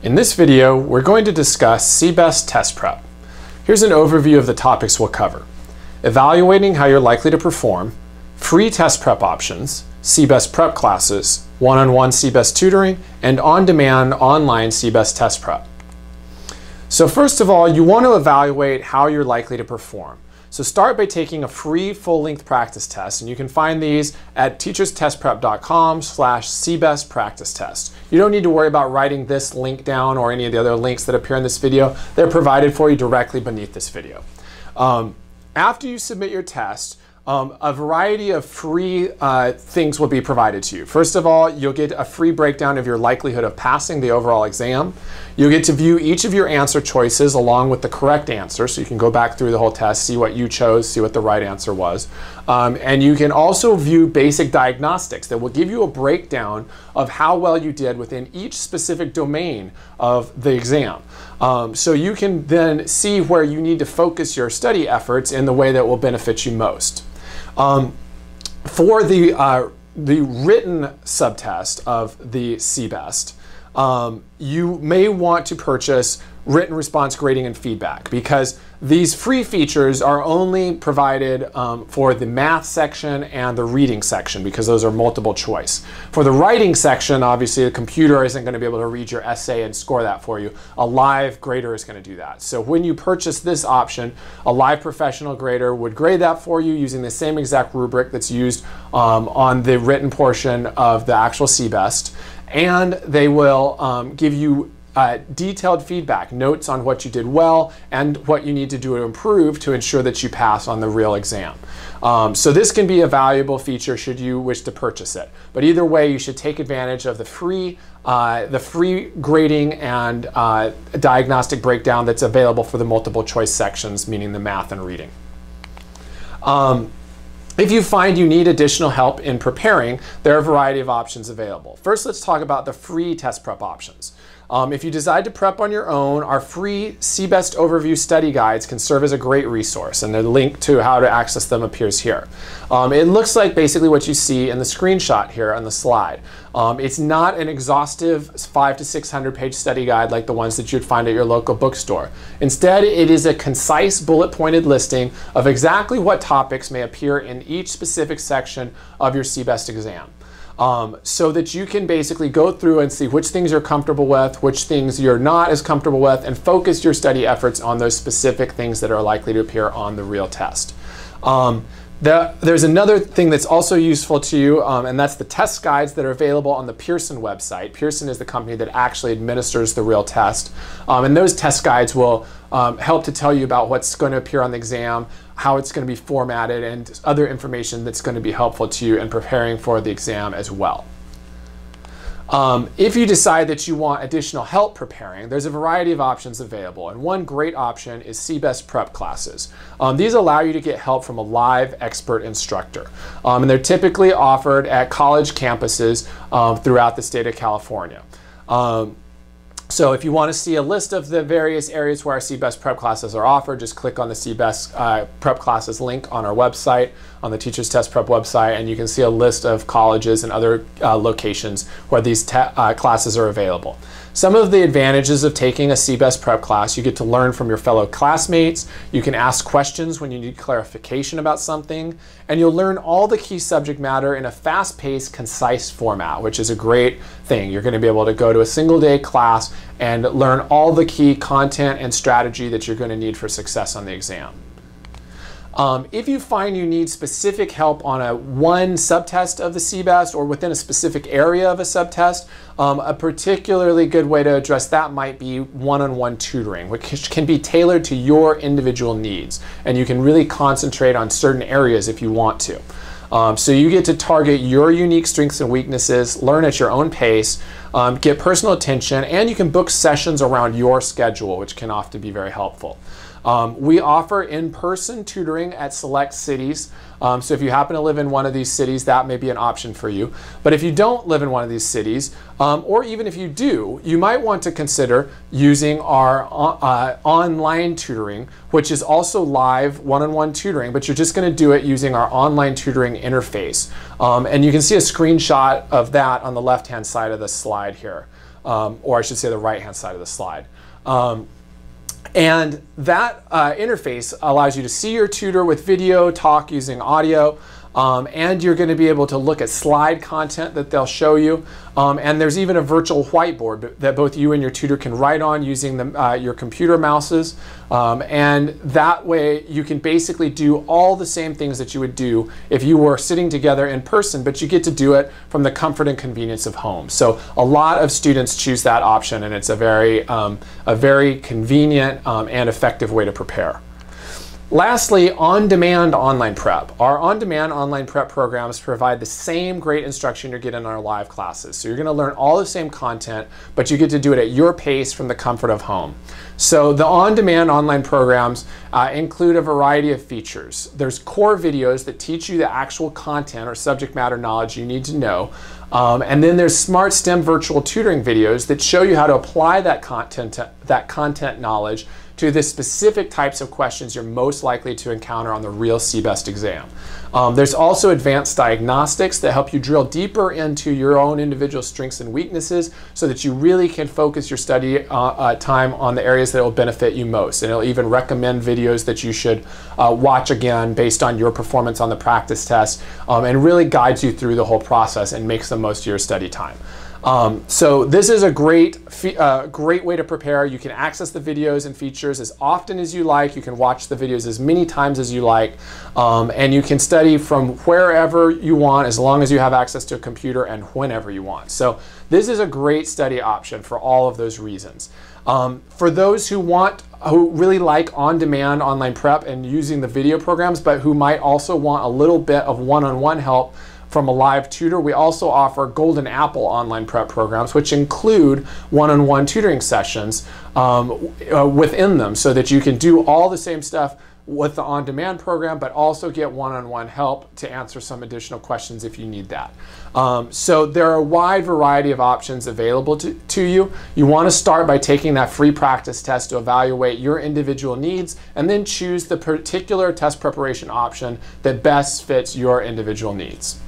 In this video, we're going to discuss CBEST test prep. Here's an overview of the topics we'll cover: evaluating how you're likely to perform, free test prep options, CBEST prep classes, one-on-one CBEST tutoring, and on-demand online CBEST test prep. So first of all, you want to evaluate how you're likely to perform. So start by taking a free full-length practice test, and you can find these at teacherstestprep.com/CBEST practice test. You don't need to worry about writing this link down or any of the other links that appear in this video. They're provided for you directly beneath this video. After you submit your test, a variety of free things will be provided to you. First of all, you'll get a free breakdown of your likelihood of passing the overall exam. You'll get to view each of your answer choices along with the correct answer, so you can go back through the whole test, see what you chose, see what the right answer was. And you can also view basic diagnostics that will give you a breakdown of how well you did within each specific domain of the exam. So you can then see where you need to focus your study efforts in the way that will benefit you most. For the written subtest of the CBEST, you may want to purchase written response grading and feedback, because these free features are only provided for the math section and the reading section, because those are multiple choice. For the writing section, obviously the computer isn't going to be able to read your essay and score that for you. A live grader is going to do that. So when you purchase this option, a live professional grader would grade that for you using the same exact rubric that's used on the written portion of the actual CBEST, and they will give you detailed feedback, notes on what you did well and what you need to do to improve to ensure that you pass on the real exam. So this can be a valuable feature should you wish to purchase it. But either way, you should take advantage of the free grading and diagnostic breakdown that's available for the multiple choice sections, meaning the math and reading. If you find you need additional help in preparing, there are a variety of options available. First, let's talk about the free test prep options. If you decide to prep on your own, our free CBEST overview study guides can serve as a great resource, and the link to how to access them appears here. It looks like basically what you see in the screenshot here on the slide. It's not an exhaustive 500 to 600 page study guide like the ones that you'd find at your local bookstore. Instead, it is a concise bullet-pointed listing of exactly what topics may appear in each specific section of your CBEST exam. So that you can basically go through and see which things you're comfortable with, which things you're not as comfortable with, and focus your study efforts on those specific things that are likely to appear on the real test. There's another thing that's also useful to you, and that's the test guides that are available on the Pearson website. Pearson is the company that actually administers the real test. And those test guides will help to tell you about what's going to appear on the exam, how it's going to be formatted, and other information that's going to be helpful to you in preparing for the exam as well. If you decide that you want additional help preparing, there's a variety of options available, and one great option is CBEST prep classes. These allow you to get help from a live expert instructor, and they're typically offered at college campuses throughout the state of California. So if you want to see a list of the various areas where our CBEST prep classes are offered, just click on the CBEST prep classes link on our website, on the Teachers Test Prep website, and you can see a list of colleges and other locations where these classes are available. Some of the advantages of taking a CBEST prep class: you get to learn from your fellow classmates, you can ask questions when you need clarification about something, and you'll learn all the key subject matter in a fast-paced, concise format, which is a great thing. You're going to be able to go to a single-day class and learn all the key content and strategy that you're going to need for success on the exam. If you find you need specific help on one subtest of the CBEST or within a specific area of a subtest, a particularly good way to address that might be one-on-one tutoring, which can be tailored to your individual needs, and you can really concentrate on certain areas if you want to. So you get to target your unique strengths and weaknesses, learn at your own pace, get personal attention, and you can book sessions around your schedule, which can often be very helpful. We offer in-person tutoring at select cities, so if you happen to live in one of these cities, that may be an option for you. But if you don't live in one of these cities, or even if you do, you might want to consider using our online tutoring, which is also live one-on-one tutoring, but you're just going to do it using our online tutoring interface. And you can see a screenshot of that on the left-hand side of the slide here. or I should say the right-hand side of the slide. And that interface allows you to see your tutor with video, talk using audio, and you're going to be able to look at slide content that they'll show you. And there's even a virtual whiteboard that both you and your tutor can write on using your computer mouses. And that way you can basically do all the same things that you would do if you were sitting together in person, but you get to do it from the comfort and convenience of home. So a lot of students choose that option, and it's a very convenient and effective way to prepare. Lastly, on-demand online prep. Our on-demand online prep programs provide the same great instruction you get in our live classes. So you're going to learn all the same content, but you get to do it at your pace from the comfort of home. So the on-demand online programs include a variety of features. There's core videos that teach you the actual content or subject matter knowledge you need to know. And then there's Smart STEM virtual tutoring videos that show you how to apply that content knowledge to the specific types of questions you're most likely to encounter on the real CBEST exam. There's also advanced diagnostics that help you drill deeper into your own individual strengths and weaknesses so that you really can focus your study time on the areas that will benefit you most. And it'll even recommend videos that you should watch again based on your performance on the practice test, and really guides you through the whole process and makes the most of your study time. So this is a great way to prepare. You can access the videos and features as often as you like. You can watch the videos as many times as you like. And you can study from wherever you want as long as you have access to a computer and whenever you want. So this is a great study option for all of those reasons. For those who really like on-demand online prep and using the video programs, but who might also want a little bit of one-on-one help from a live tutor, we also offer Golden Apple online prep programs, which include one-on-one tutoring sessions within them, so that you can do all the same stuff with the on-demand program, but also get one-on-one help to answer some additional questions if you need that. So there are a wide variety of options available to you. You want to start by taking that free practice test to evaluate your individual needs, and then choose the particular test preparation option that best fits your individual needs.